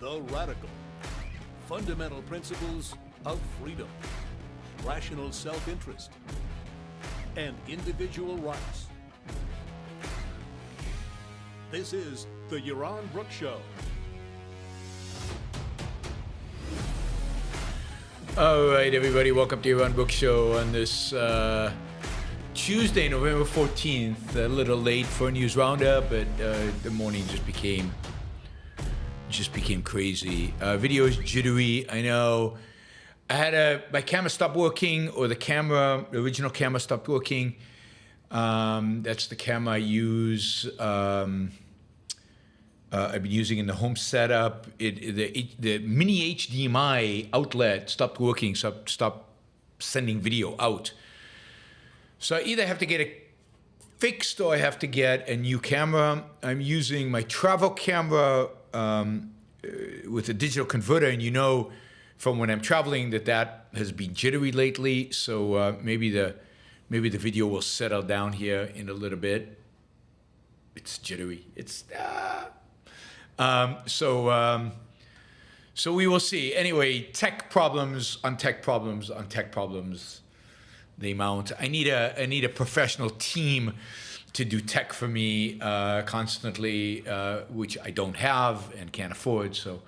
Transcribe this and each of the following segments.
The radical. Fundamental principles of freedom, rational self-interest, and individual rights. This is the Yaron Brook Show. All right, everybody, welcome to Yaron Brook Show on this Tuesday, November 14th. A little late for a news roundup, but the morning just became crazy. Video is jittery. I know. I had my camera stopped working, or the original camera stopped working. That's the camera I use. I've been using in the home setup. The mini HDMI outlet stopped working, so I stopped sending video out. So I either have to get it fixed or I have to get a new camera. I'm using my travel camera with a digital converter, and you know from when I'm traveling that has been jittery lately. So maybe the video will settle down here in a little bit. It's jittery. So we will see. Anyway, tech problems on tech problems on tech problems. They mount. I need a professional team to do tech for me constantly, which I don't have and can't afford. So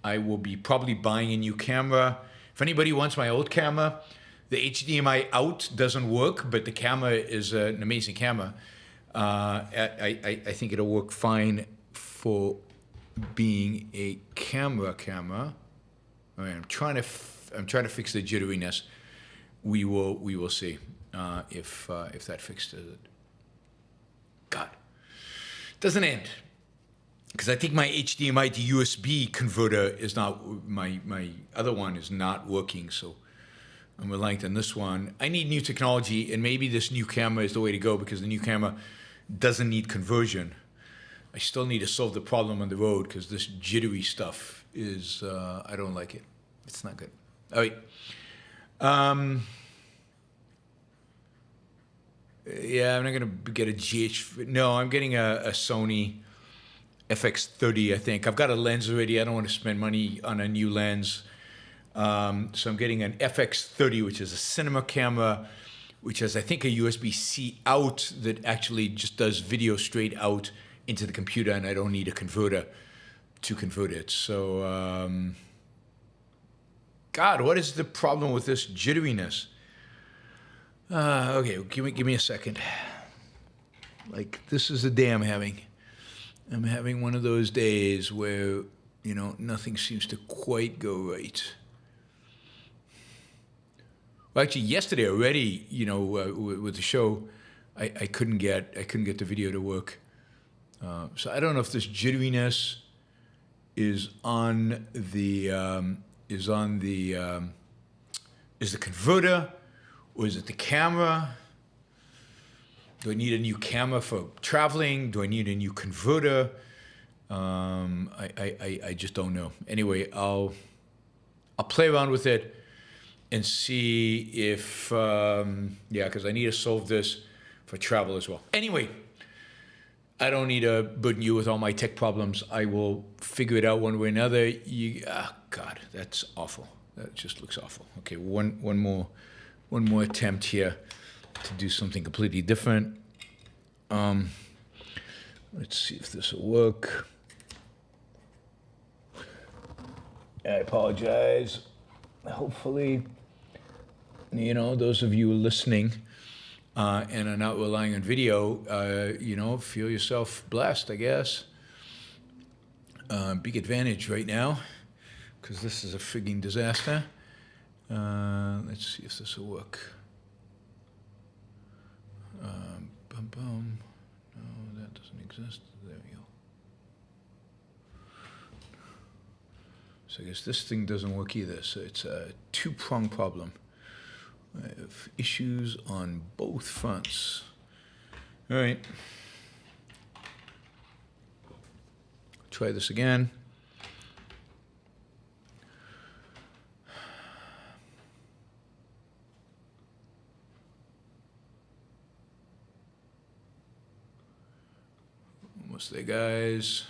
I will be probably buying a new camera. If anybody wants my old camera, the HDMI out doesn't work, but the camera is an amazing camera. I think it'll work fine for being a camera. All right, I'm trying to fix the jitteriness. We will see if that fixes it. God, doesn't end, because I think my HDMI to USB converter is not, my other one is not working. So I'm relying on this one. I need new technology, and maybe this new camera is the way to go, because the new camera doesn't need conversion. I still need to solve the problem on the road, because this jittery stuff is, I don't like it. It's not good. All right. Yeah, I'm not going to get a GH. No, I'm getting a Sony FX30, I think. I've got a lens already. I don't want to spend money on a new lens. So I'm getting an FX30, which is a cinema camera, which has, I think, a USB-C out that actually just does video straight out into the computer, and I don't need a converter to convert it. So, God, what is the problem with this jitteriness? Okay, give me a second. Like, this is the day I'm having. I'm having one of those days where, nothing seems to quite go right. Well, actually, yesterday already, with the show, I couldn't get the video to work. So I don't know if this jitteriness is the converter, or is it the camera? Do I need a new camera for traveling? Do I need a new converter? I just don't know. Anyway, I'll play around with it and see if because I need to solve this for travel as well. Anyway, I don't need to burden you with all my tech problems. I will figure it out one way or another. God, that's awful. That just looks awful. Okay, one more attempt here to do something completely different. Let's see if this will work. I apologize. Hopefully, those of you listening and are not relying on video, feel yourself blessed, I guess. Big advantage right now, because this is a frigging disaster. Let's see if this will work. No, that doesn't exist. There we go. So I guess this thing doesn't work either. So it's a two-pronged problem. I have issues on both fronts. All right. Try this again. Almost there, guys.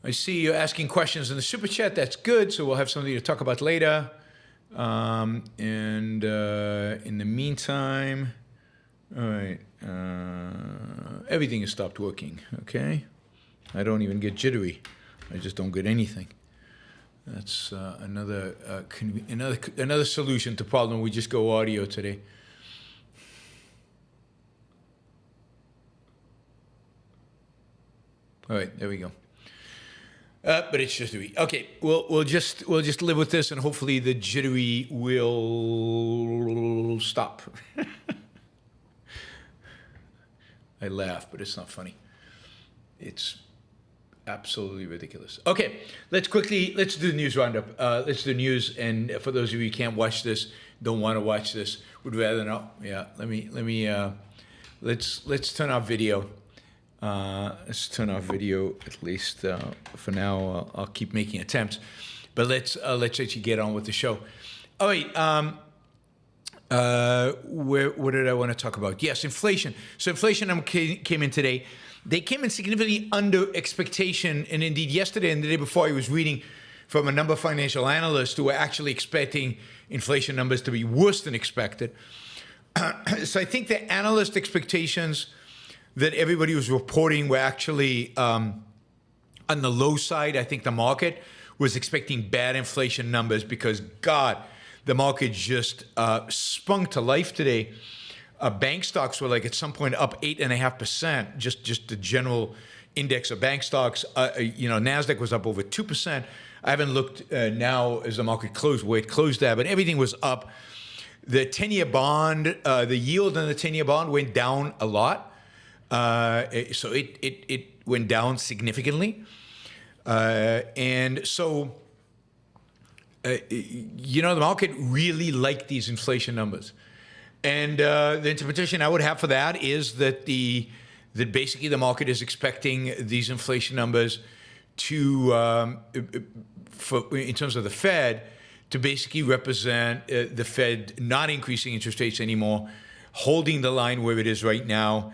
I see you asking questions in the super chat. That's good. So we'll have something to talk about later. In the meantime, all right, everything has stopped working. Okay, I don't even get jittery. I just don't get anything. That's another solution to problem. We just go audio today. All right, there we go. But it's just jittery. Okay, we'll just live with this, and hopefully the jittery will stop. I laugh, but it's not funny. It's absolutely ridiculous. Okay, let's do the news roundup. Let's do the news, and for those of you who can't watch this, don't want to watch this, would rather not. Yeah, let's turn off video. Let's turn off video at least for now. I'll keep making attempts, but let's actually get on with the show. All right. What did I want to talk about? Yes, inflation. So inflation came in today. They came in significantly under expectation, and indeed yesterday and the day before I was reading from a number of financial analysts who were actually expecting inflation numbers to be worse than expected. So I think the analyst expectations that everybody was reporting were actually on the low side. I think the market was expecting bad inflation numbers because, God, the market just sprung to life today. Bank stocks were like at some point up 8.5%, just the general index of bank stocks. NASDAQ was up over 2%. I haven't looked now as the market closed, where it closed at, but everything was up. The 10-year bond, the yield on the 10-year bond went down a lot. So it went down significantly. And so, the market really liked these inflation numbers. And the interpretation I would have for that is that basically the market is expecting these inflation numbers to, in terms of the Fed, to basically represent the Fed not increasing interest rates anymore, holding the line where it is right now.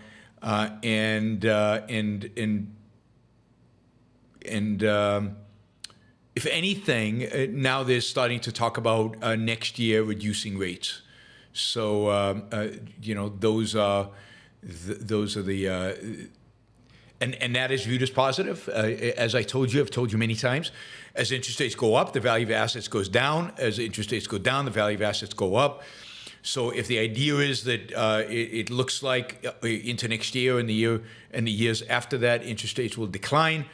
If anything, now they're starting to talk about next year reducing rates. So those are the and that is viewed as positive. As I've told you many times, as interest rates go up, the value of assets goes down. As interest rates go down, the value of assets go up. So if the idea is that it looks like into next year and the years after that, interest rates will decline,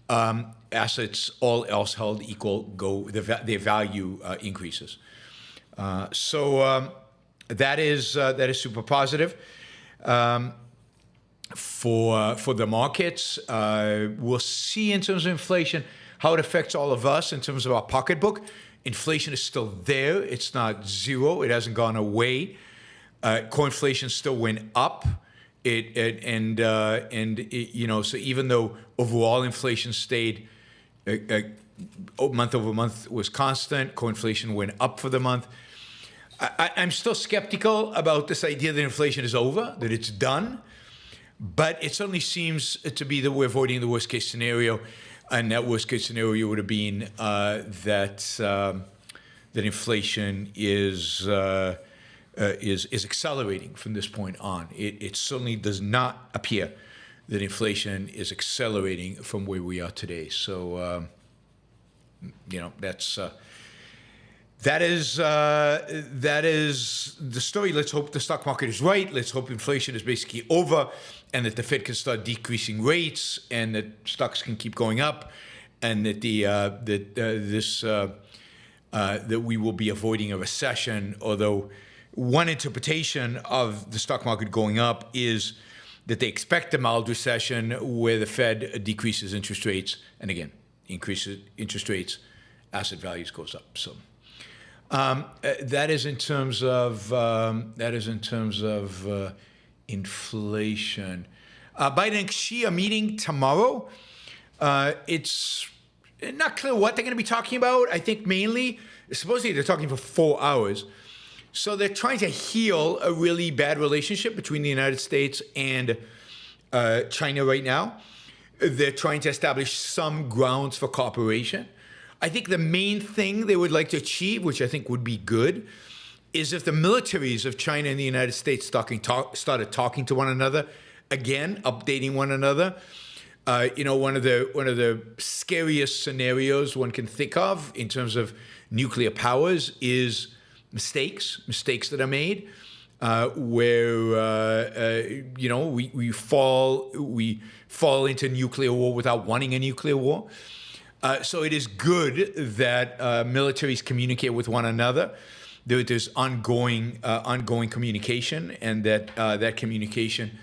assets, all else held equal, their value increases. So that is super positive for the markets. We'll see in terms of inflation how it affects all of us in terms of our pocketbook. Inflation is still there. It's not zero. It hasn't gone away. Core inflation still went up. So even though overall inflation stayed month over month was constant, core inflation went up for the month. I'm still skeptical about this idea that inflation is over, that it's done, but it certainly seems to be that we're avoiding the worst case scenario. And that worst case scenario would have been that inflation is accelerating from this point on. It certainly does not appear that inflation is accelerating from where we are today. So that is the story. Let's hope the stock market is right. Let's hope inflation is basically over, and that the Fed can start decreasing rates, and that stocks can keep going up, and that that we will be avoiding a recession. Although one interpretation of the stock market going up is that they expect a mild recession where the Fed decreases interest rates, and again increases interest rates, asset values goes up. So. That is in terms of inflation. Biden and Xi are meeting tomorrow. It's not clear what they're going to be talking about. I think mainly, supposedly they're talking for 4 hours. So they're trying to heal a really bad relationship between the United States and China right now. they're trying to establish some grounds for cooperation. I think the main thing they would like to achieve, which I think would be good, is if the militaries of China and the United States started talking to one another again, updating one another. One of the scariest scenarios one can think of in terms of nuclear powers is mistakes that are made, where we fall into nuclear war without wanting a nuclear war. So it is good that militaries communicate with one another. There's ongoing communication, and that communication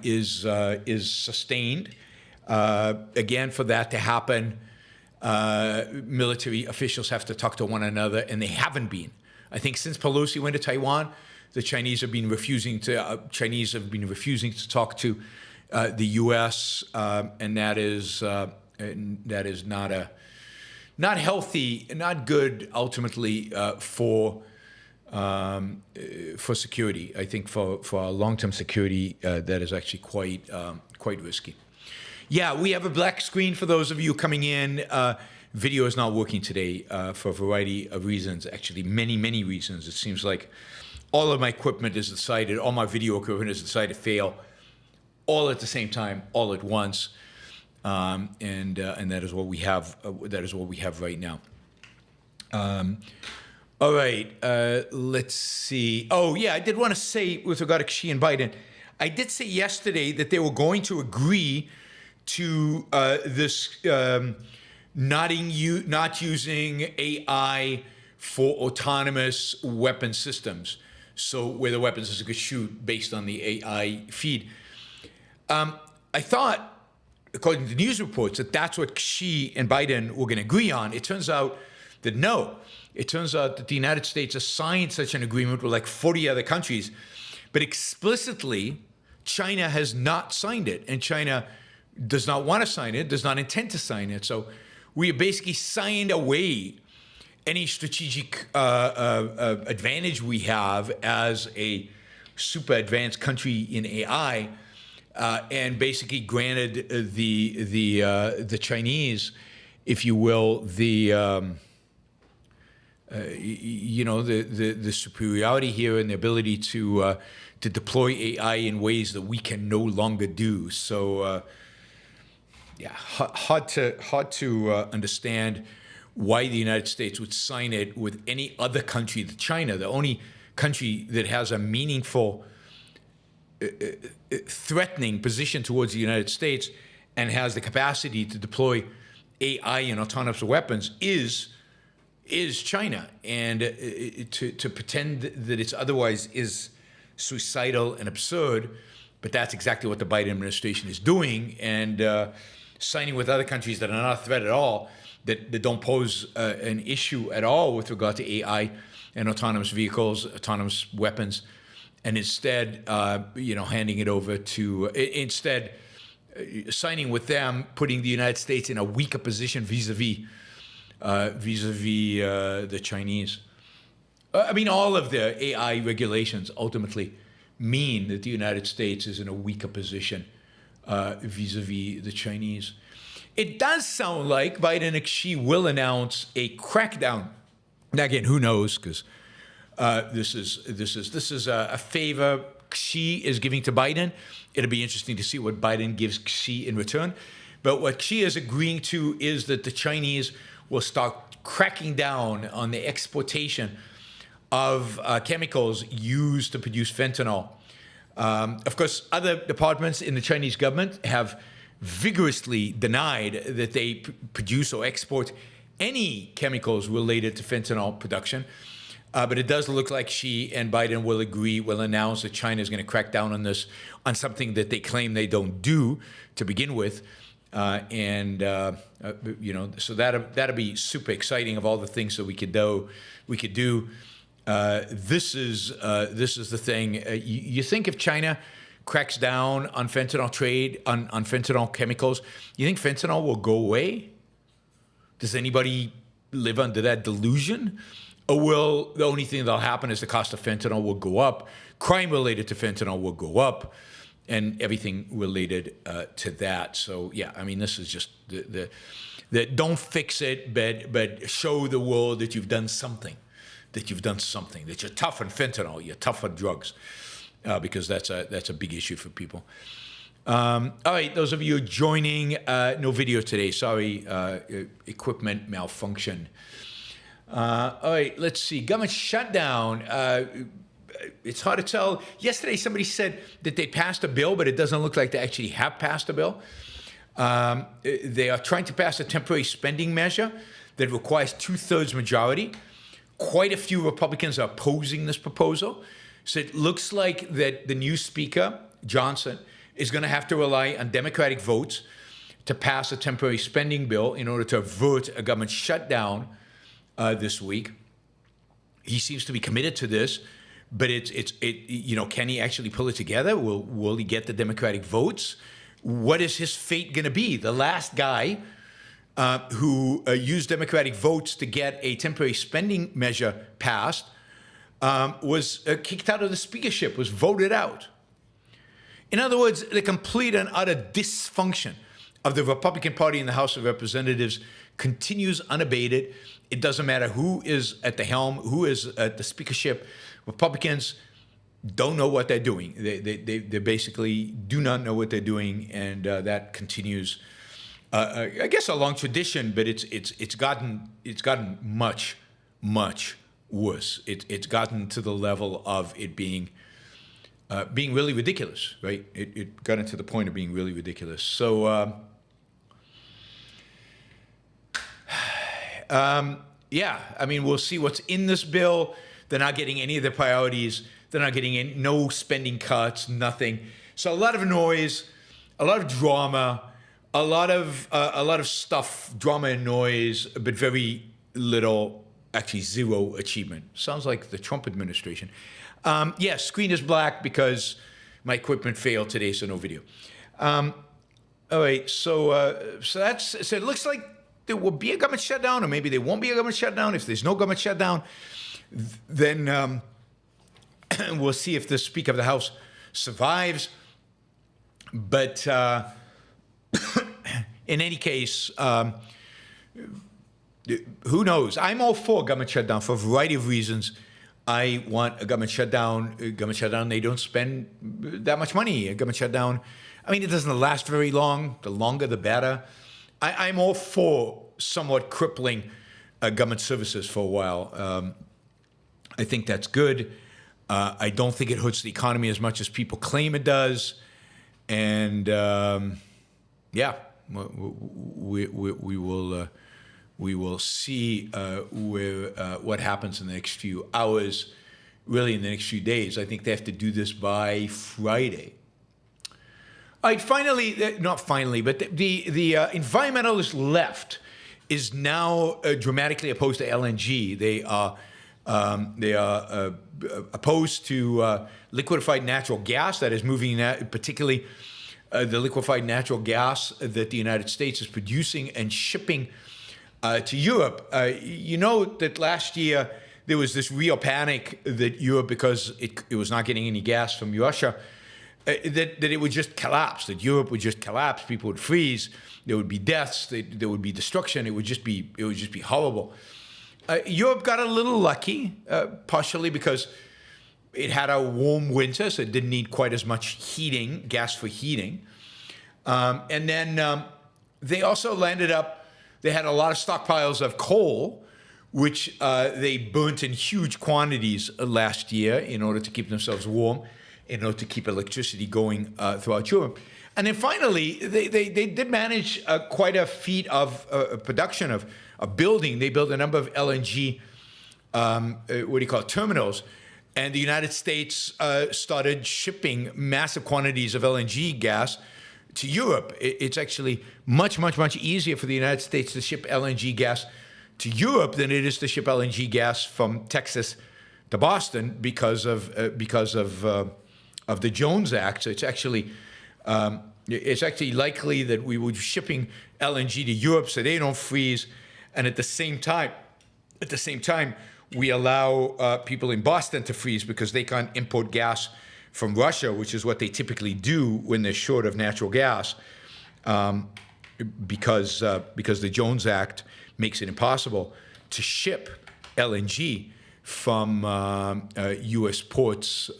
is sustained. Again, for that to happen, military officials have to talk to one another, and they haven't been. I think since Pelosi went to Taiwan, the Chinese have been refusing to talk to the U.S., and that is not healthy, not good ultimately for security. I think for our long-term security, that is actually quite risky. Yeah, we have a black screen for those of you coming in. Video is not working today for a variety of reasons, actually many reasons. It seems like all of my equipment is decided, all my video equipment is decided to fail all at the same time, all at once. And that is what we have. That is what we have right now. All right. Let's see. Oh yeah, I did want to say with regard to Xi and Biden, I did say yesterday that they were going to agree to this not using AI for autonomous weapon systems. So where the weapons is a good shoot based on the AI feed. I thought, according to news reports, that that's what Xi and Biden were going to agree on. It turns out that no. It turns out that the United States has signed such an agreement with like 40 other countries, but explicitly, China has not signed it, and China does not want to sign it, does not intend to sign it. So we have basically signed away any strategic advantage we have as a super advanced country in AI. And basically granted the Chinese, if you will, the superiority here and the ability to deploy AI in ways that we can no longer do. So hard to understand why the United States would sign it with any other country than China, the only country that has a meaningful threatening position towards the United States and has the capacity to deploy AI and autonomous weapons is China. And to pretend that it's otherwise is suicidal and absurd, but that's exactly what the Biden administration is doing, and signing with other countries that are not a threat at all, that don't pose an issue at all with regard to AI and autonomous vehicles, autonomous weapons, and instead, handing it over to, signing with them, putting the United States in a weaker position vis-a-vis the Chinese. All of the AI regulations ultimately mean that the United States is in a weaker position vis-a-vis the Chinese. It does sound like Biden and Xi will announce a crackdown. Now again, who knows? Because this is a favor Xi is giving to Biden. It'll be interesting to see what Biden gives Xi in return. But what Xi is agreeing to is that the Chinese will start cracking down on the exportation of chemicals used to produce fentanyl. Of course, other departments in the Chinese government have vigorously denied that they produce or export any chemicals related to fentanyl production. But it does look like Xi and Biden will announce that China is going to crack down on this, on something that they claim they don't do to begin with. So that'll be super exciting of all the things that we could do. This is the thing. You think if China cracks down on fentanyl trade, on fentanyl chemicals, you think fentanyl will go away? Does anybody live under that delusion? Or will the only thing that'll happen is the cost of fentanyl will go up, crime related to fentanyl will go up, and everything related to that. So yeah, I mean, this is just the don't fix it, but show the world that you've done something, that you're tough on fentanyl, you're tough on drugs, because that's a big issue for people. All right, those of you joining, no video today. Sorry, equipment malfunction. All right, let's see. Government shutdown. It's hard to tell. Yesterday, somebody said that they passed a bill, but it doesn't look like they actually have passed a bill. They are trying to pass a temporary spending measure that requires 2/3 majority. Quite a few Republicans are opposing this proposal. So it looks like that the new speaker, Johnson, is going to have to rely on Democratic votes to pass a temporary spending bill in order to avert a government shutdown this week. He seems to be committed to this, but can he actually pull it together? Will he get the Democratic votes? What is his fate going to be? The last guy who used Democratic votes to get a temporary spending measure passed was kicked out of the speakership, was voted out. In other words, the complete and utter dysfunction of the Republican Party in the House of Representatives continues unabated. It doesn't matter who is at the helm, who is at the speakership. Republicans don't know what they're doing. They basically do not know what they're doing, and that continues. I guess a long tradition, but it's gotten much worse. It's gotten to the level of it being really ridiculous, right? It got into the point of being really ridiculous. So, yeah, I mean, we'll see what's in this bill. They're not getting any of the priorities. They're not getting no spending cuts, nothing. So a lot of noise, a lot of drama, a lot of stuff, drama and noise, but very little, actually zero achievement. Sounds like the Trump administration. Yes, screen is black because my equipment failed today, so no video. All right, so it looks like there will be a government shutdown, or maybe there won't be a government shutdown. If there's no government shutdown, then we'll see if the Speaker of the House survives. But in any case, who knows? I'm all for government shutdown for a variety of reasons. I want a government shutdown. They don't spend that much money. A government shutdown, I mean, it doesn't last very long. The longer, the better. I'm all for somewhat crippling government services for a while. I think that's good. I don't think it hurts the economy as much as people claim it does. And yeah, we will see what happens in the next few hours, really in the next few days. I think they have to do this by Friday. All right, finally, not finally, but the environmentalist left is now dramatically opposed to LNG. They are opposed to liquefied natural gas that is moving, particularly the liquefied natural gas that the United States is producing and shipping to Europe. You know that last year there was this real panic that Europe, because it was not getting any gas from Russia, that it would just collapse, that Europe would just collapse, people would freeze, there would be deaths, there would be destruction, it would just be horrible. Europe got a little lucky, partially because it had a warm winter, so it didn't need quite as much heating, gas for heating. And then they also landed up, they had a lot of stockpiles of coal, which they burnt in huge quantities last year in order to keep themselves warm, in order to keep electricity going throughout Europe. And then finally, they did manage quite a feat of production of building. They built a number of LNG, terminals. And the United States started shipping massive quantities of LNG gas to Europe. It's actually much easier for the United States to ship LNG gas to Europe than it is to ship LNG gas from Texas to Boston because of the Jones Act. So it's actually likely that we would be shipping LNG to Europe so they don't freeze, and at the same time, we allow people in Boston to freeze because they can't import gas from Russia, which is what they typically do when they're short of natural gas, because the Jones Act makes it impossible to ship LNG from U.S. ports,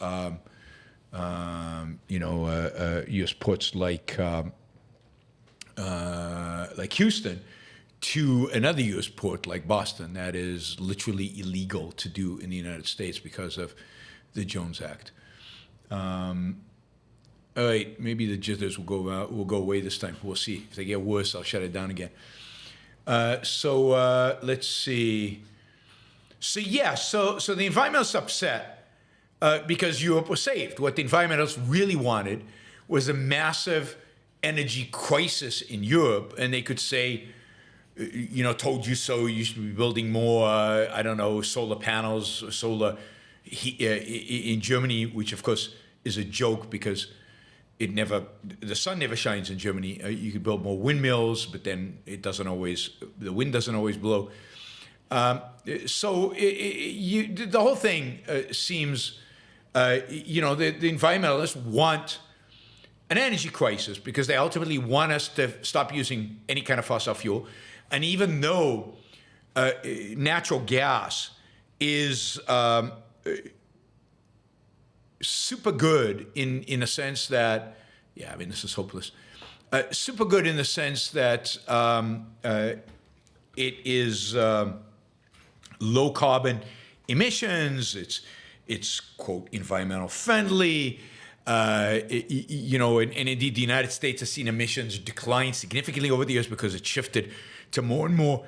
U.S. ports like Houston to another U.S. port like Boston. That is literally illegal to do in the United States because of the Jones Act. All right, maybe the jitters will go away this time. We'll see. If they get worse, I'll shut it down again. So let's see. So the environmentalists upset because Europe was saved. What the environmentalists really wanted was a massive energy crisis in Europe, and they could say, told you so. You should be building more, solar panels, solar in Germany, which of course is a joke because the sun never shines in Germany. You could build more windmills, but then the wind doesn't always blow. So the whole thing seems, the environmentalists want an energy crisis because they ultimately want us to stop using any kind of fossil fuel. And even though natural gas is super good in a sense that, this is hopeless. Super good in the sense that it is low carbon emissions. It's quote environmental friendly. And indeed, the United States has seen emissions decline significantly over the years because it shifted to more and more,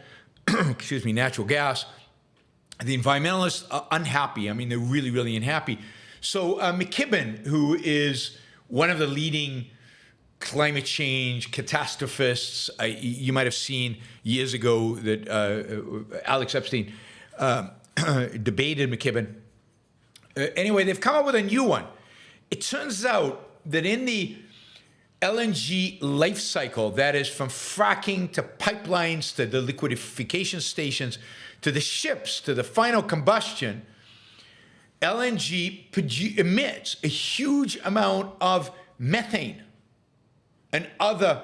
natural gas. The environmentalists are unhappy. I mean, they're really, really unhappy. So McKibben, who is one of the leading climate change catastrophists, you might have seen years ago that Alex Epstein debated McKibben. Anyway, they've come up with a new one. It turns out that in the LNG life cycle, that is from fracking to pipelines to the liquefaction stations to the ships to the final combustion, LNG emits a huge amount of methane and other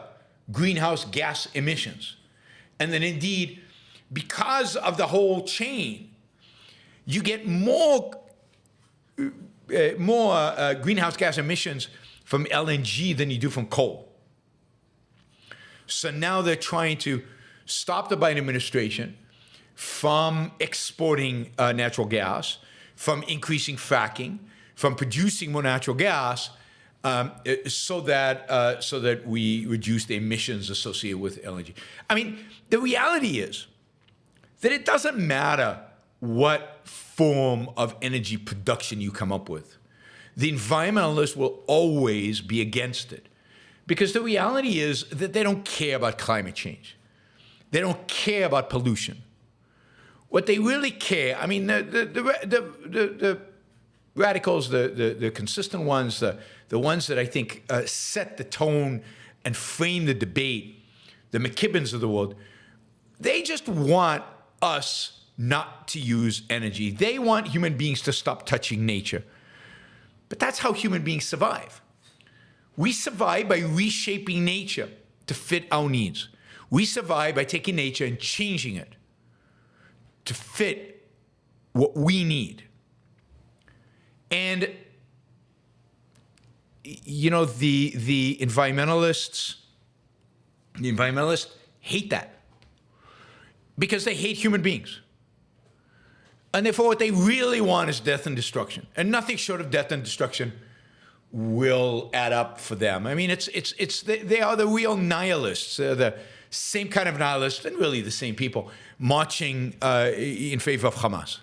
greenhouse gas emissions. And then indeed, because of the whole chain, you get more greenhouse gas emissions from LNG than you do from coal. So now they're trying to stop the Biden administration from exporting natural gas, from increasing fracking, from producing more natural gas, so that we reduce the emissions associated with LNG. I mean, the reality is that it doesn't matter what form of energy production you come up with. The environmentalists will always be against it because the reality is that they don't care about climate change. They don't care about pollution. What they really care, I mean, the radicals, the consistent ones, the ones that I think set the tone and frame the debate, the McKibbens of the world, they just want us not to use energy. They want human beings to stop touching nature. But that's how human beings survive. We survive by reshaping nature to fit our needs. We survive by taking nature and changing it to fit what we need. And, the environmentalists hate that because they hate human beings. And therefore, what they really want is death and destruction. And nothing short of death and destruction will add up for them. I mean, they are the real nihilists. They're the same kind of nihilists, and really the same people, marching in favor of Hamas.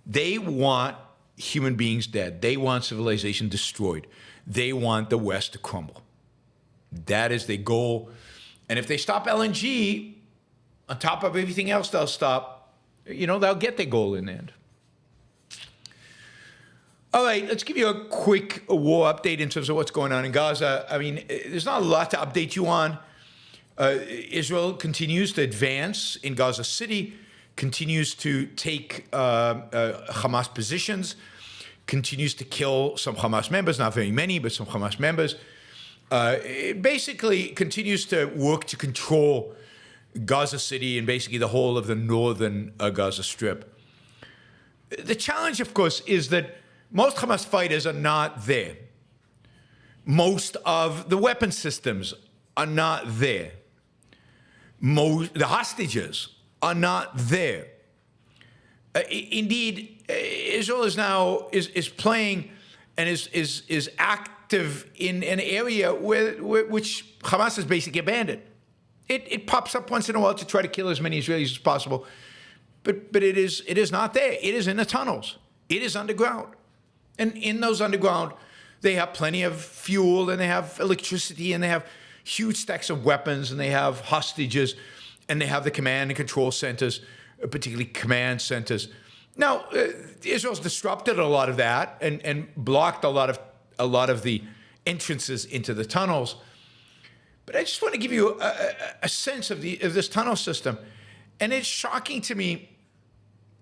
They want human beings dead. They want civilization destroyed. They want the West to crumble. That is their goal. And if they stop LNG, on top of everything else they'll stop, they'll get their goal in the end. All right, let's give you a quick war update in terms of what's going on in Gaza. I mean, there's not a lot to update you on. Israel continues to advance in Gaza City, continues to take Hamas positions, continues to kill some Hamas members, not very many, but some Hamas members. It basically continues to work to control Gaza City and basically the whole of the northern Gaza Strip. The challenge, of course, is that most Hamas fighters are not there. Most of the weapon systems are not there. The hostages are not there. Indeed, Israel is now is playing and is active in an area which Hamas has basically abandoned. It pops up once in a while to try to kill as many Israelis as possible, but it is not there. It is in the tunnels. It is underground, and in those underground, they have plenty of fuel, and they have electricity, and they have huge stacks of weapons, and they have hostages, and they have the command and control centers, particularly command centers. Now, Israel's disrupted a lot of that and blocked a lot of the entrances into the tunnels. But I just want to give you a sense of this tunnel system. And it's shocking to me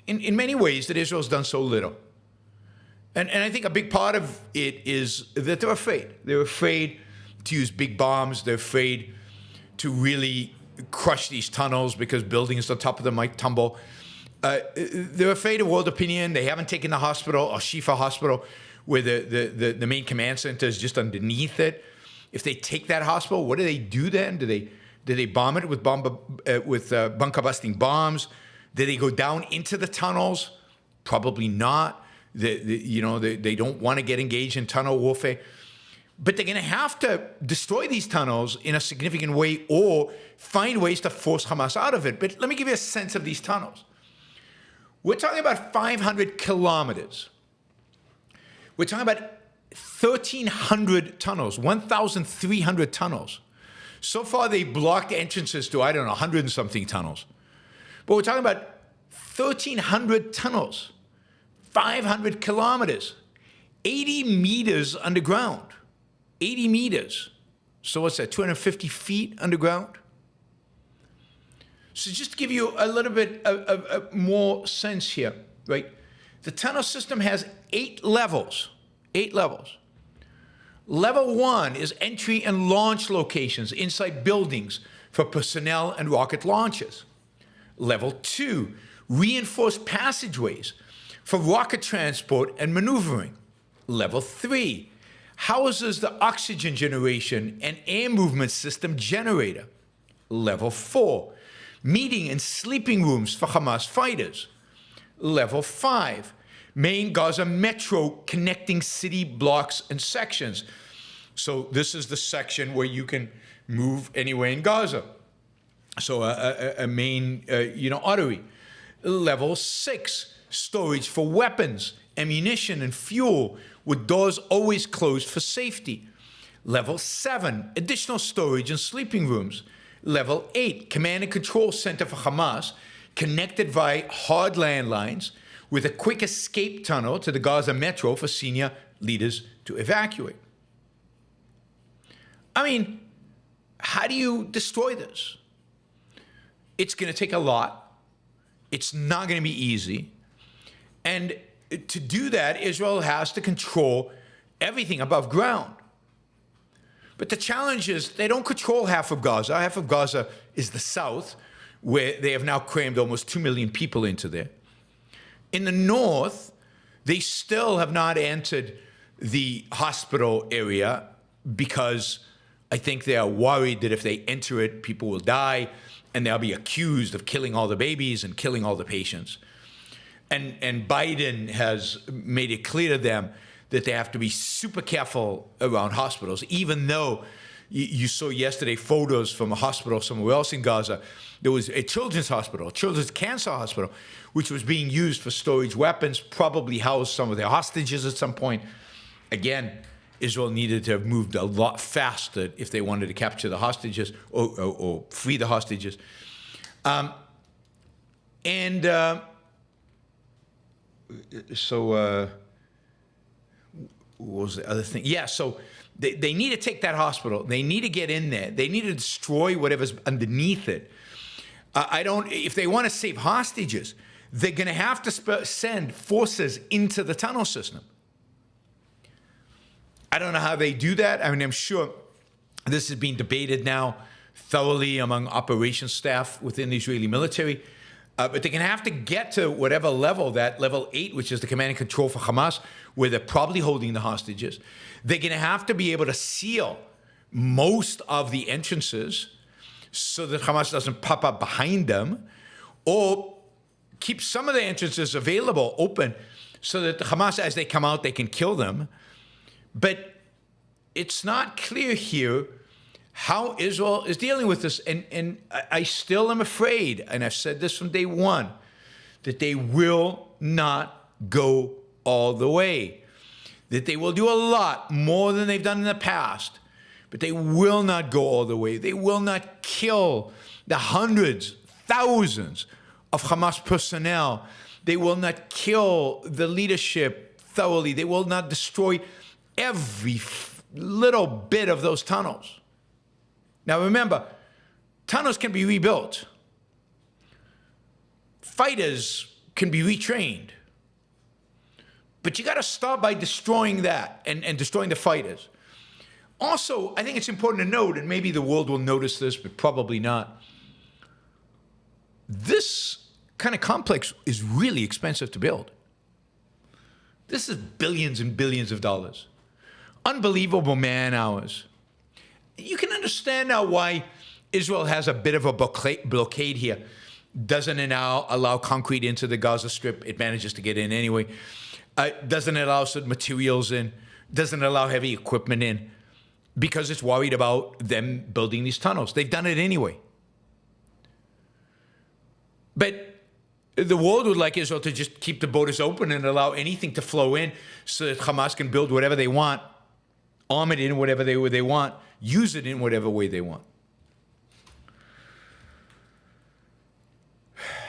in many ways that Israel's done so little. And I think a big part of it is that they're afraid. They're afraid to use big bombs. They're afraid to really crush these tunnels because buildings on top of them might tumble. They're afraid of world opinion. They haven't taken the hospital, or Shifa Hospital, where the main command center is just underneath it. If they take that hospital, what do they do then? Do they bomb it with bunker busting bombs? Do they go down into the tunnels? Probably not. They don't want to get engaged in tunnel warfare. But they're going to have to destroy these tunnels in a significant way or find ways to force Hamas out of it. But let me give you a sense of these tunnels. We're talking about 500 kilometers. We're talking about 1,300 tunnels, 1,300 tunnels. So far, they blocked entrances to, 100 and something tunnels. But we're talking about 1,300 tunnels, 500 kilometers, 80 meters underground, 80 meters. So what's that, 250 feet underground? So just to give you a little bit of more sense here, right? The tunnel system has 8 levels. 8 levels. Level 1 is entry and launch locations inside buildings for personnel and rocket launches. Level 2, reinforced passageways for rocket transport and maneuvering. Level 3, houses the oxygen generation and air movement system generator. Level 4, meeting and sleeping rooms for Hamas fighters. Level 5, main Gaza metro connecting city blocks and sections. So this is the section where you can move anywhere in Gaza. So a main, artery. Level 6, storage for weapons, ammunition, and fuel, with doors always closed for safety. Level 7, additional storage and sleeping rooms. Level 8, command and control center for Hamas, connected via hard landlines, with a quick escape tunnel to the Gaza metro for senior leaders to evacuate. I mean, how do you destroy this? It's going to take a lot. It's not going to be easy. And to do that, Israel has to control everything above ground. But the challenge is they don't control half of Gaza. Half of Gaza is the south, where they have now crammed almost 2 million people into there. In the north, they still have not entered the hospital area because I think they are worried that if they enter it, people will die and they'll be accused of killing all the babies and killing all the patients. And Biden has made it clear to them that they have to be super careful around hospitals, even though you saw yesterday photos from a hospital somewhere else in Gaza. There was a children's hospital, a children's cancer hospital, which was being used for storage weapons, probably housed some of their hostages at some point. Again, Israel needed to have moved a lot faster if they wanted to capture the hostages or free the hostages. What was the other thing? Yeah, so they need to take that hospital. They need to get in there. They need to destroy whatever's underneath it. If they want to save hostages, they're going to have to send forces into the tunnel system. I don't know how they do that. I mean, I'm sure this is being debated now thoroughly among operations staff within the Israeli military. But they're going to have to get to whatever level, that level 8, which is the command and control for Hamas, where they're probably holding the hostages. They're going to have to be able to seal most of the entrances so that Hamas doesn't pop up behind them, or keep some of the entrances available, open, so that the Hamas, as they come out, they can kill them. But it's not clear here how Israel is dealing with this. And I still am afraid, and I've said this from day one, that they will not go all the way. That they will do a lot more than they've done in the past, but they will not go all the way. They will not kill the hundreds, thousands of Hamas personnel. They will not kill the leadership thoroughly. They will not destroy every little bit of those tunnels. Now remember, tunnels can be rebuilt. Fighters can be retrained. But you got to start by destroying that and destroying the fighters. Also, I think it's important to note, and maybe the world will notice this, but probably not, this kind of complex is really expensive to build. This is billions and billions of dollars. Unbelievable man hours. You can understand now why Israel has a bit of a blockade here. Doesn't now allow concrete into the Gaza Strip. It manages to get in anyway. Doesn't allow certain materials in. Doesn't allow heavy equipment in, because it's worried about them building these tunnels. They've done it anyway. But the world would like Israel to just keep the borders open and allow anything to flow in so that Hamas can build whatever they want, arm it in whatever they want, use it in whatever way they want.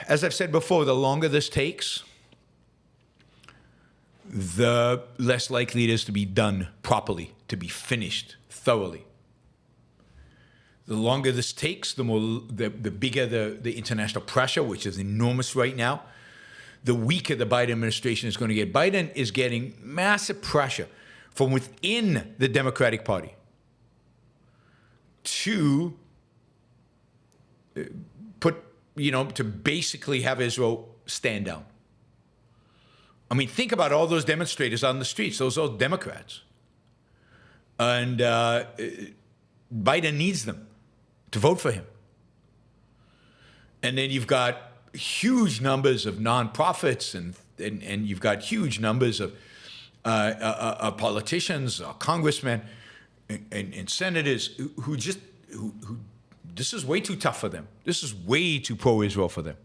As I've said before, the longer this takes, the less likely it is to be done properly, to be finished thoroughly. The longer this takes, the bigger the international pressure, which is enormous right now, the weaker the Biden administration is going to get. Biden is getting massive pressure from within the Democratic Party to to basically have Israel stand down. I mean, think about all those demonstrators on the streets, those old Democrats. And Biden needs them to vote for him. And then you've got huge numbers of nonprofits, and you've got huge numbers of politicians, congressmen, and senators who this is way too tough for them. This is way too pro-Israel for them.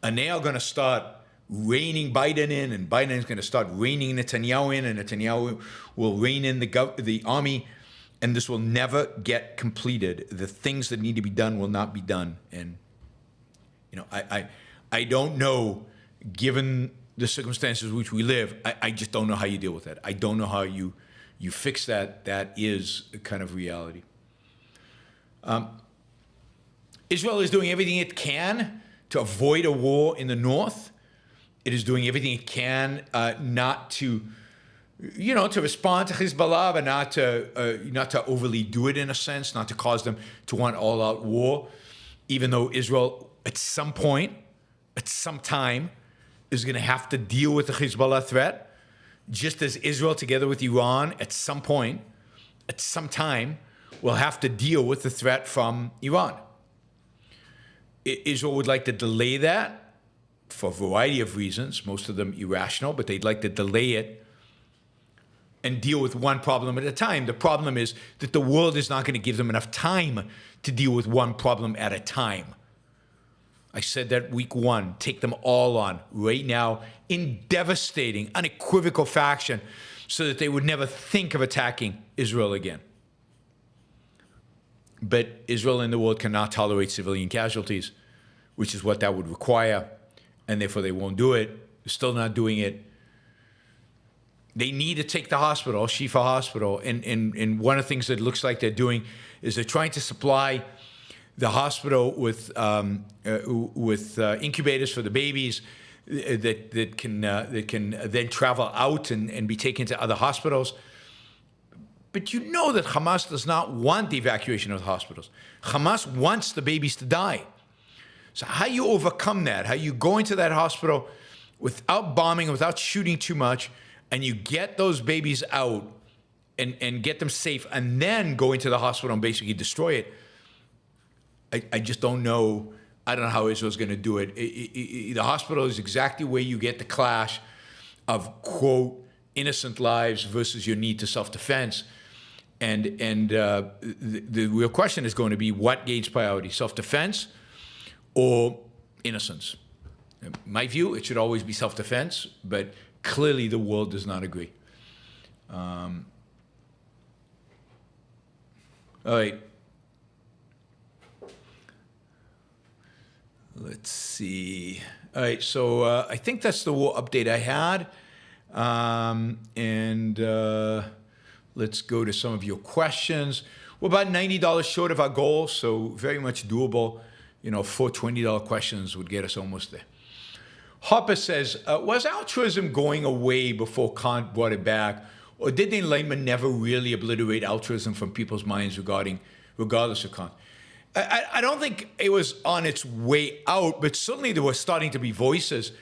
And they are going to start reining Biden in, and Biden is going to start reining Netanyahu in, and Netanyahu will rein in the army, and this will never get completed. The things that need to be done will not be done. And I don't know, given the circumstances in which we live, I just don't know how you deal with that. I don't know how you fix that. That is a kind of reality. Israel is doing everything it can to avoid a war in the north. It is doing everything it can not to respond to Hezbollah, but not to overly do it in a sense, not to cause them to want all-out war, even though Israel at some point, at some time, is going to have to deal with the Hezbollah threat, just as Israel, together with Iran, at some point, at some time, will have to deal with the threat from Iran. Israel would like to delay that for a variety of reasons, most of them irrational, but they'd like to delay it and deal with one problem at a time. The problem is that the world is not going to give them enough time to deal with one problem at a time. I said that week one, take them all on right now in devastating, unequivocal fashion so that they would never think of attacking Israel again. But Israel and the world cannot tolerate civilian casualties, which is what that would require, and therefore they won't do it. They're still not doing it. They need to take the hospital, Shifa Hospital, and one of the things that it looks like they're doing is they're trying to supply the hospital with incubators for the babies that can then travel out and be taken to other hospitals. But you know that Hamas does not want the evacuation of the hospitals. Hamas wants the babies to die. So how you overcome that, how you go into that hospital without bombing, without shooting too much, and you get those babies out and get them safe, and then go into the hospital and basically destroy it, I just don't know. I don't know how Israel's going to do it. The hospital is exactly where you get the clash of, quote, innocent lives versus your need to self-defense. And the real question is going to be, what gains priority, self-defense or innocence? In my view, it should always be self-defense, but clearly the world does not agree. All right. Let's see. All right, so I think that's the war update I had. Let's go to some of your questions. We're about $90 short of our goal, so very much doable. You know, 4 $20 questions would get us almost there. Hopper says, was altruism going away before Kant brought it back, or did the Enlightenment never really obliterate altruism from people's minds regardless of Kant? I don't think it was on its way out, but certainly there were starting to be voices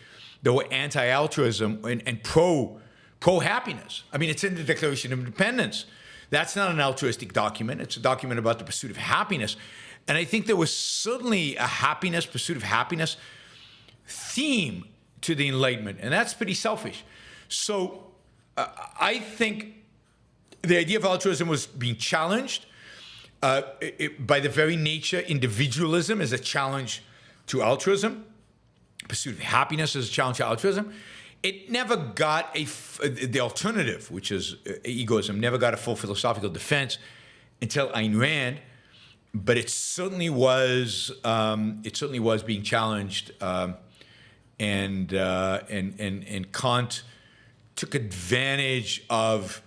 that were anti-altruism and pro-happiness. I mean, it's in the Declaration of Independence. That's not an altruistic document. It's a document about the pursuit of happiness. And I think there was certainly a pursuit of happiness theme to the Enlightenment, and that's pretty selfish. So I think the idea of altruism was being challenged. By the very nature, individualism is a challenge to altruism. Pursuit of happiness is a challenge to altruism. It never got the alternative, which is egoism, never got a full philosophical defense until Ayn Rand. But it certainly was being challenged, and Kant took advantage of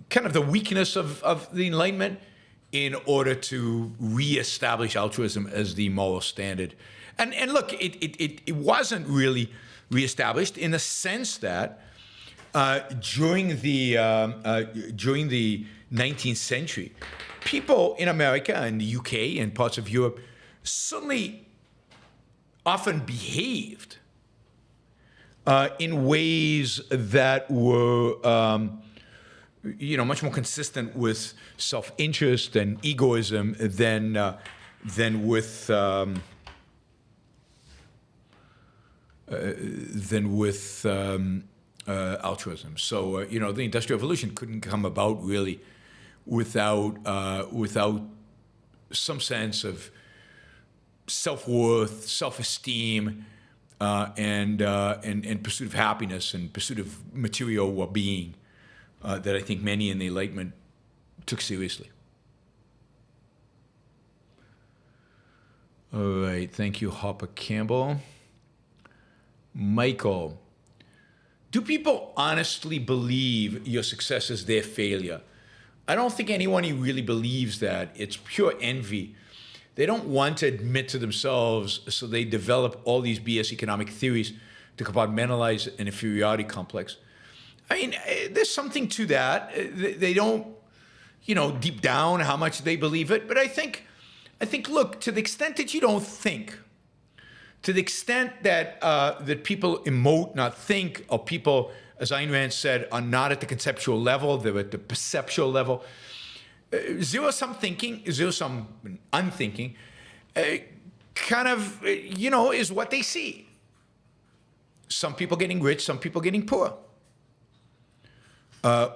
kind of the weakness of the Enlightenment in order to reestablish altruism as the moral standard. And look, it wasn't really reestablished in the sense that during the 19th century, people in America and the UK and parts of Europe certainly often behaved in ways that were much more consistent with self-interest and egoism than with altruism. So the Industrial Revolution couldn't come about really without some sense of self-worth, self-esteem, and pursuit of happiness and pursuit of material well-being. That I think many in the Enlightenment took seriously. All right, thank you, Hopper Campbell. Michael, do people honestly believe your success is their failure? I don't think anyone really believes that. It's pure envy. They don't want to admit to themselves, so they develop all these BS economic theories to compartmentalize an inferiority complex. I mean, there's something to that. They don't, deep down how much they believe it. But I think, look, to the extent that you don't think, to the extent that that people emote, not think, or people, as Ayn Rand said, are not at the conceptual level, they're at the perceptual level. Zero-sum thinking, zero-sum unthinking, is what they see. Some people getting rich, some people getting poor.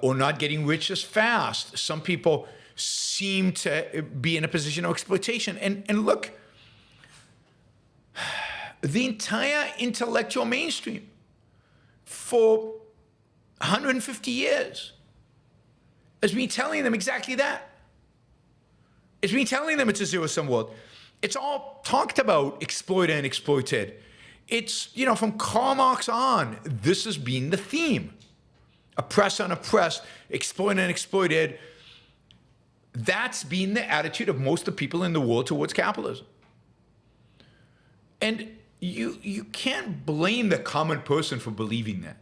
Or not getting rich as fast. Some people seem to be in a position of exploitation. And look, the entire intellectual mainstream for 150 years has been telling them exactly that. It's been telling them it's a zero-sum world. It's all talked about exploiter and exploited. It's, from Karl Marx on, this has been the theme. Oppressed and oppressed, exploited and exploited. That's been the attitude of most of the people in the world towards capitalism. And you can't blame the common person for believing that.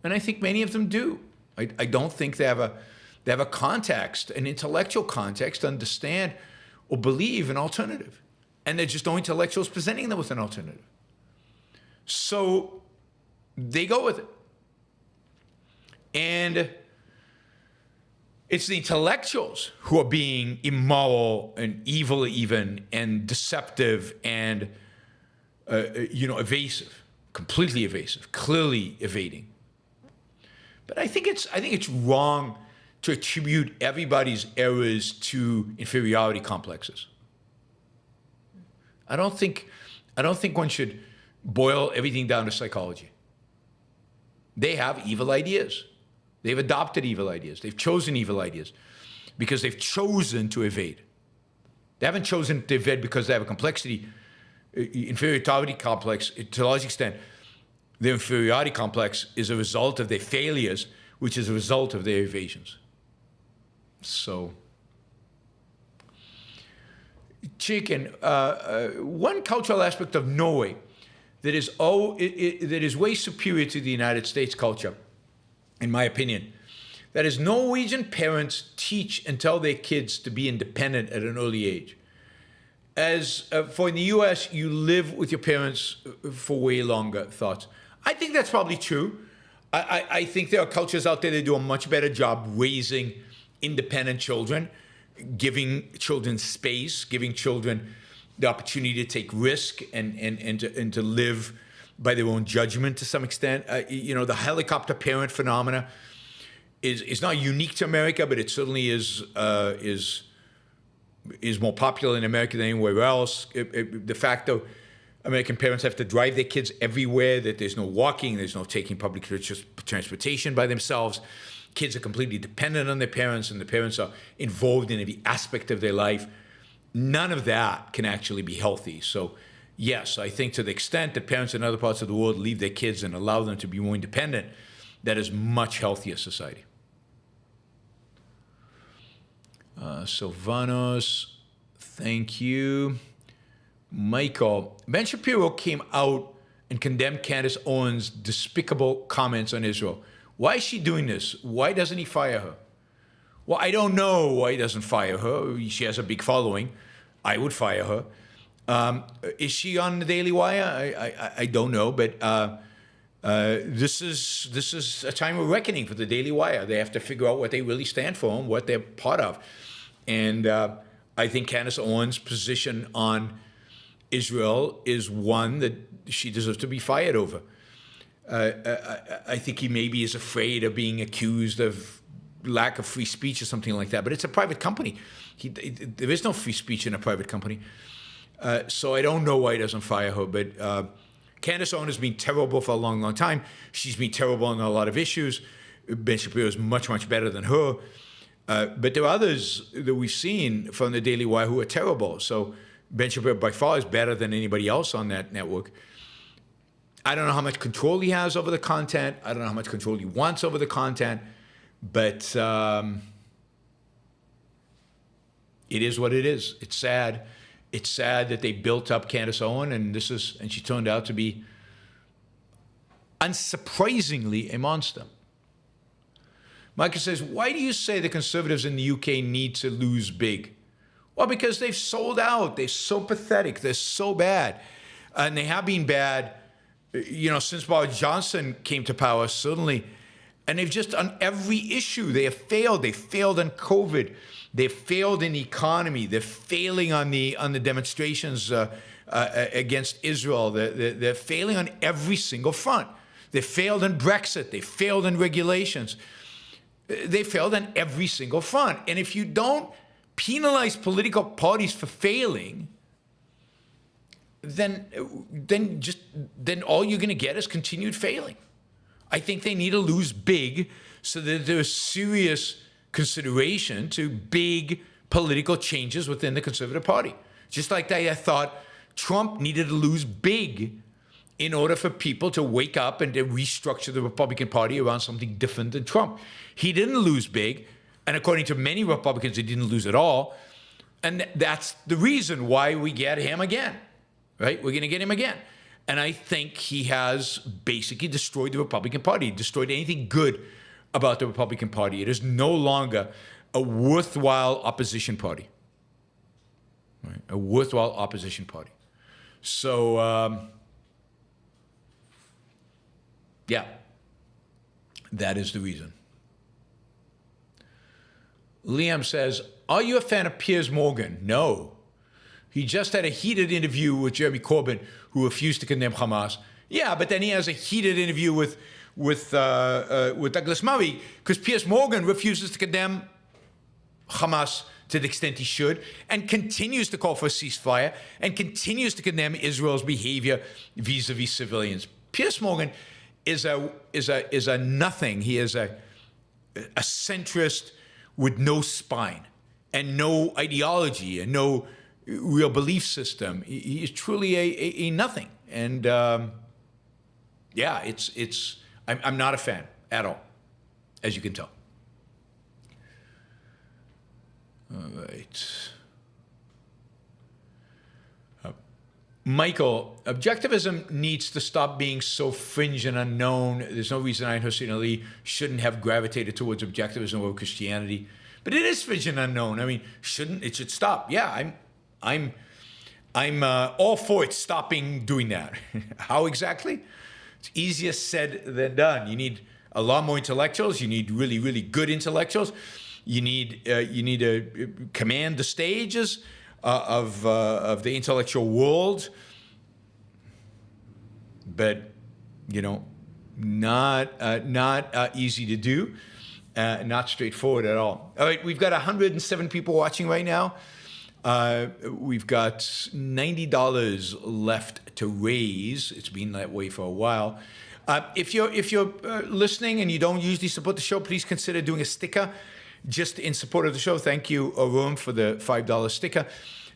And I think many of them do. I don't think they have a context, an intellectual context to understand or believe an alternative. And they're just no intellectuals presenting them with an alternative. So they go with it. And it's the intellectuals who are being immoral and evil even and deceptive and, evasive, completely evasive, clearly evading. But I think it's wrong to attribute everybody's errors to inferiority complexes. I don't think one should boil everything down to psychology. They have evil ideas. They've adopted evil ideas. They've chosen evil ideas because they've chosen to evade. They haven't chosen to evade because they have a complexity, inferiority complex. To a large extent, their inferiority complex is a result of their failures, which is a result of their evasions. So, chicken. One cultural aspect of Norway that is way superior to the United States culture, in my opinion, that is Norwegian parents teach and tell their kids to be independent at an early age. As for in the U.S., you live with your parents for way longer. Thoughts? I think that's probably true. I think there are cultures out there that do a much better job raising independent children, giving children space, giving children the opportunity to take risk and to live by their own judgment to some extent. The helicopter parent phenomena is not unique to America, but it certainly is more popular in America than anywhere else. The fact that American parents have to drive their kids everywhere, that there's no walking, there's no taking public transportation by themselves. Kids are completely dependent on their parents, and the parents are involved in every aspect of their life. None of that can actually be healthy. So, yes, I think to the extent that parents in other parts of the world leave their kids and allow them to be more independent, that is much healthier society. Silvanos, thank you. Michael, Ben Shapiro came out and condemned Candace Owens' despicable comments on Israel. Why is she doing this? Why doesn't he fire her? Well, I don't know why he doesn't fire her. She has a big following. I would fire her. Is she on the Daily Wire? I don't know, but this is a time of reckoning for the Daily Wire. They have to figure out what they really stand for and what they're part of. And I think Candace Owens' position on Israel is one that she deserves to be fired over. I think he maybe is afraid of being accused of lack of free speech or something like that. But it's a private company. There is no free speech in a private company. So I don't know why he doesn't fire her. But Candace Owens has been terrible for a long, long time. She's been terrible on a lot of issues. Ben Shapiro is much, much better than her. But there are others that we've seen from the Daily Wire who are terrible. So Ben Shapiro by far is better than anybody else on that network. I don't know how much control he has over the content. I don't know how much control he wants over the content. But it is what it is. It's sad. It's sad that they built up Candace Owens, and she turned out to be, unsurprisingly, a monster. Micah says, why do you say the Conservatives in the UK need to lose big? Well, because they've sold out. They're so pathetic. They're so bad. And they have been bad, since Boris Johnson came to power, certainly. And they've just, on every issue, they have failed. They failed on COVID. They've failed in the economy. They're failing on the demonstrations against Israel. They're failing on every single front. They failed on Brexit. They failed on regulations. They failed on every single front. And if you don't penalize political parties for failing, then all you're going to get is continued failing. I think they need to lose big so that there's serious consideration to big political changes within the Conservative Party. Just like I thought Trump needed to lose big in order for people to wake up and to restructure the Republican Party around something different than Trump. He didn't lose big, and according to many Republicans, he didn't lose at all. And that's the reason why we get him again, right? We're going to get him again. And I think he has basically destroyed the Republican Party, destroyed anything good about the Republican Party. It is no longer a worthwhile opposition party. Right? A worthwhile opposition party. So, yeah, that is the reason. Liam says, are you a fan of Piers Morgan? No. He just had a heated interview with Jeremy Corbyn, who refused to condemn Hamas. Yeah, but then he has a heated interview with Douglas Murray, because Piers Morgan refuses to condemn Hamas to the extent he should, and continues to call for a ceasefire, and continues to condemn Israel's behavior vis-a-vis civilians. Piers Morgan is a nothing. He is a centrist with no spine and no ideology and no real belief system. He is truly a nothing. And yeah, I'm not a fan at all, as you can tell. All right. Michael, objectivism needs to stop being so fringe and unknown. There's no reason Ayaan Hirsi Ali shouldn't have gravitated towards objectivism or Christianity. But it is fringe and unknown. I mean, it should stop. Yeah, I'm all for it stopping doing that. How exactly? It's easier said than done. You need a lot more intellectuals. You need really, really good intellectuals. You need to command the stages of the intellectual world, but not easy to do, not straightforward at all. All right, we've got 107 people watching right now. We've got $90 left to raise. It's been that way for a while. If you're listening and you don't usually support the show, please consider doing a sticker just in support of the show. Thank you, Arun, for the $5 sticker.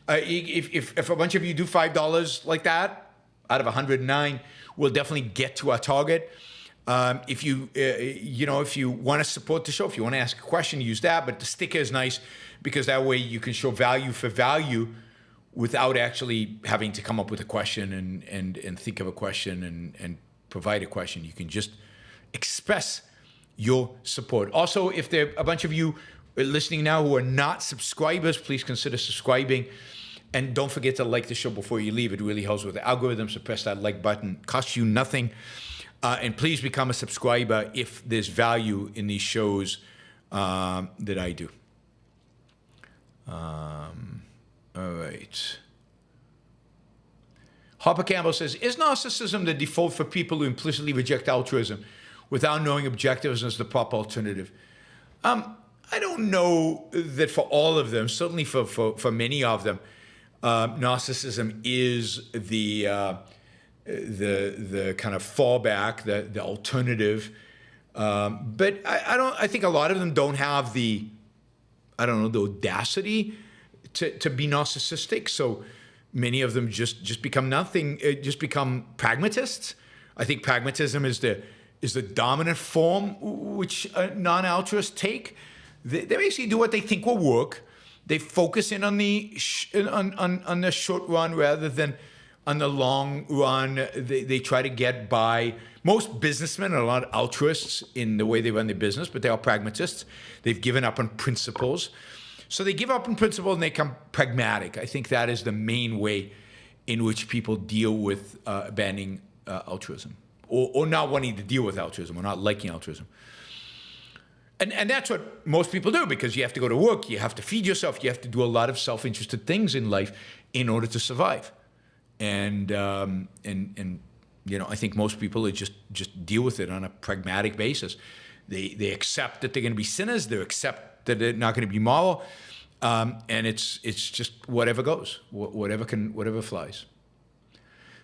If a bunch of you do $5 like that, out of 109, we'll definitely get to our target. If you want to support the show, if you want to ask a question, use that. But the sticker is nice because that way you can show value for value without actually having to come up with a question and think of a question and provide a question. You can just express your support. Also, if there are a bunch of you listening now who are not subscribers, please consider subscribing. And don't forget to like the show before you leave. It really helps with the algorithm. So press that like button. Costs you nothing. And please become a subscriber if there's value in these shows that I do. All right. Harper Campbell says, is narcissism the default for people who implicitly reject altruism without knowing objectivism is the proper alternative? I don't know that for all of them, certainly for many of them, narcissism is the kind of fallback, the alternative. But I think a lot of them don't have the audacity to be narcissistic. So many of them just become nothing, just become pragmatists. I think pragmatism is the dominant form which non-altruists take. They basically do what they think will work. They focus in on the on the short run rather than on the long run. They try to get by. Most businessmen are not altruists in the way they run their business, but they are pragmatists. They've given up on principles. So they give up on principle and they become pragmatic. I think that is the main way in which people deal with abandoning altruism or not wanting to deal with altruism or not liking altruism. And that's what most people do, because you have to go to work, you have to feed yourself, you have to do a lot of self-interested things in life in order to survive. And I think most people just deal with it on a pragmatic basis. They accept that they're going to be sinners, they accept that they're not going to be moral, and it's just whatever goes, whatever flies.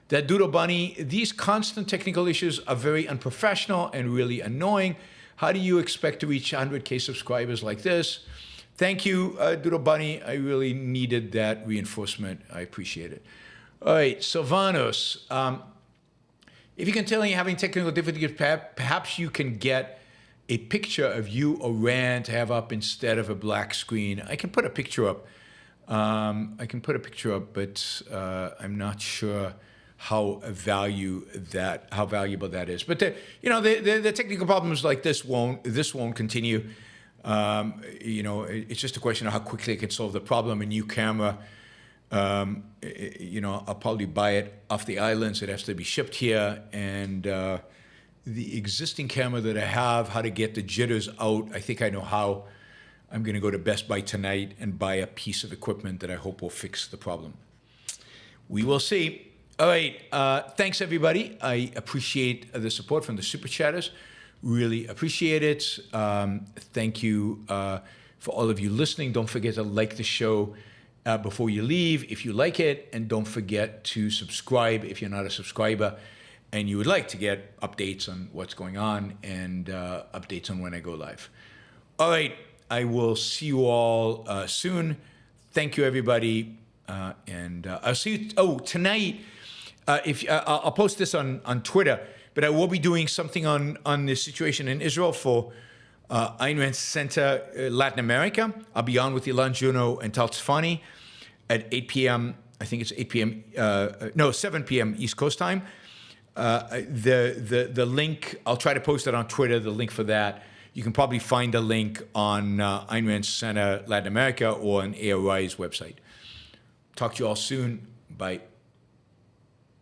That Doodle Bunny, these constant technical issues are very unprofessional and really annoying. How do you expect to reach 100K subscribers like this? Thank you, Doodle Bunny. I really needed that reinforcement. I appreciate it. All right, Sylvanos. If you can tell me you're having technical difficulties, perhaps you can get a picture of you or Rand to have up instead of a black screen. I can put a picture up. But I'm not sure how valuable that is. But the technical problems like this won't continue. It's just a question of how quickly I can solve the problem. A new camera, I'll probably buy it off the islands. It has to be shipped here, and the existing camera that I have, how to get the jitters out, I think I know how. I'm going to go to Best Buy tonight and buy a piece of equipment that I hope will fix the problem. We will see. All right. Thanks, everybody. I appreciate the support from the Super Chatters. Really appreciate it. Thank you for all of you listening. Don't forget to like the show before you leave if you like it. And don't forget to subscribe if you're not a subscriber and you would like to get updates on what's going on and updates on when I go live. All right. I will see you all soon. Thank you, everybody. And I'll see you. Oh, tonight, I'll post this on Twitter, but I will be doing something on the situation in Israel for Ayn Rand Center Latin America. I'll be on with Ilan Juno and Tal Tzfani at 8 p.m. I think it's 8 p.m. 7 p.m. East Coast time. The link, I'll try to post it on Twitter, the link for that. You can probably find a link on Ayn Rand Center Latin America or on AOI's website. Talk to you all soon. Bye.